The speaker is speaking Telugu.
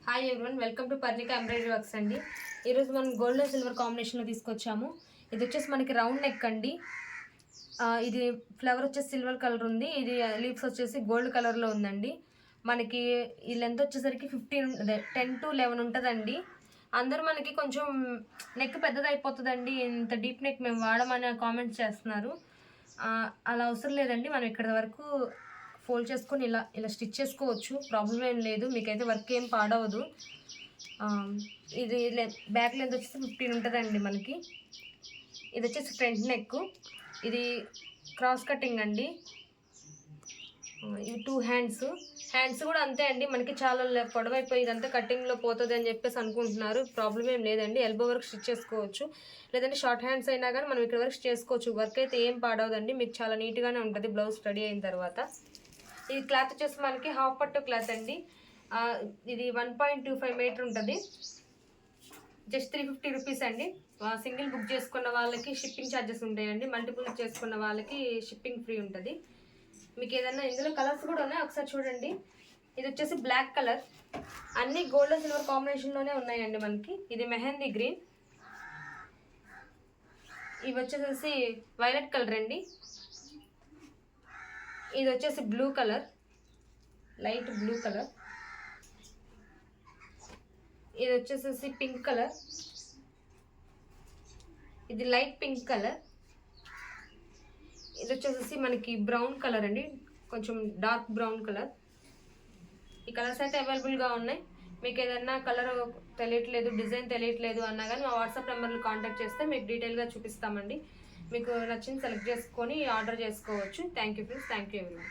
Hi everyone, welcome to Parnika embroidery works అండి. ఈరోజు మనం గోల్డ్ అండ్ సిల్వర్ కాంబినేషన్లో తీసుకొచ్చాము. ఇది వచ్చేసి మనకి రౌండ్ నెక్ అండి. ఇది ఫ్లవర్ వచ్చేసి సిల్వర్ కలర్ ఉంది. ఇది లీవ్స్ వచ్చేసి గోల్డ్ కలర్లో ఉందండి. మనకి ఈ లెంత్ వచ్చేసరికి 10 to 11 ఉంటుందండి. అందరూ మనకి కొంచెం నెక్ పెద్దది అయిపోతుందండి, ఇంత డీప్ నెక్ మేము వాడమని కామెంట్స్ చేస్తున్నారు. అలా అవసరం లేదండి. మనం ఇక్కడ వరకు ఫోల్డ్ చేసుకొని ఇలా ఇలా స్టిచ్ చేసుకోవచ్చు, ప్రాబ్లం ఏం లేదు. మీకైతే వర్క్ ఏం పాడవదు. ఇది బ్యాక్ లెంత్ వచ్చేసి 15 ఉంటుందండి మనకి. ఇది వచ్చేసి ఫ్రంట్ నెక్. ఇది క్రాస్ కటింగ్ అండి. ఇవి 2 హ్యాండ్స్ కూడా అంతే అండి. మనకి చాలా పొడవైపోయి ఇదంతా కటింగ్లో పోతుంది అని చెప్పేసి అనుకుంటున్నారు. ప్రాబ్లం ఏం లేదండి. ఎల్బో వరకు స్టిచ్ చేసుకోవచ్చు, లేదంటే షార్ట్ హ్యాండ్స్ అయినా కానీ మనం ఇక్కడ వరకు చేసుకోవచ్చు. వర్క్ అయితే ఏం పాడవదండి. మీకు చాలా నీట్గానే ఉంటుంది బ్లౌజ్ రెడీ అయిన తర్వాత. ఈ క్లాత్ వచ్చేసి మనకి హాఫ్ పట్టు క్లాత్ అండి. ఇది 1.25 మీటర్ ఉంటుంది. జస్ట్ 350 రూపీస్ అండి. సింగిల్ బుక్ చేసుకున్న వాళ్ళకి షిప్పింగ్ ఛార్జెస్ ఉంటాయండి. మల్టిపుల్ చేసుకున్న వాళ్ళకి షిప్పింగ్ ఫ్రీ ఉంటుంది. మీకు ఏదన్నా ఇందులో కలర్స్ కూడా ఉన్నాయి, ఒకసారి చూడండి. ఇది వచ్చేసి బ్లాక్ కలర్. అన్ని గోల్డ్ అండ్ సిల్వర్ కాంబినేషన్లోనే ఉన్నాయండి మనకి. ఇది మెహందీ గ్రీన్. ఇవి వచ్చేసి వైలెట్ కలర్ అండి. ఇది వచ్చేసి blue colour, light blue colour. ఇది వచ్చేసి పింక్ కలర్. ఇది లైట్ పింక్ కలర్. ఇది వచ్చేసి మనకి బ్రౌన్ కలర్ అండి, కొంచెం డార్క్ బ్రౌన్ కలర్. ఈ కలర్స్ అయితే అవైలబుల్గా ఉన్నాయి. మీకు ఏదన్నా కలర్ తెలియట్లేదు, డిజైన్ తెలియట్లేదు అన్నా కానీ మా వాట్సాప్ నెంబర్లు కాంటాక్ట్ చేస్తే మీకు డీటెయిల్గా చూపిస్తామండి. మీకు నచ్చింది సెలెక్ట్ చేసుకొని ఆర్డర్ చేసుకోవచ్చు. Thank you friends, thank you everyone.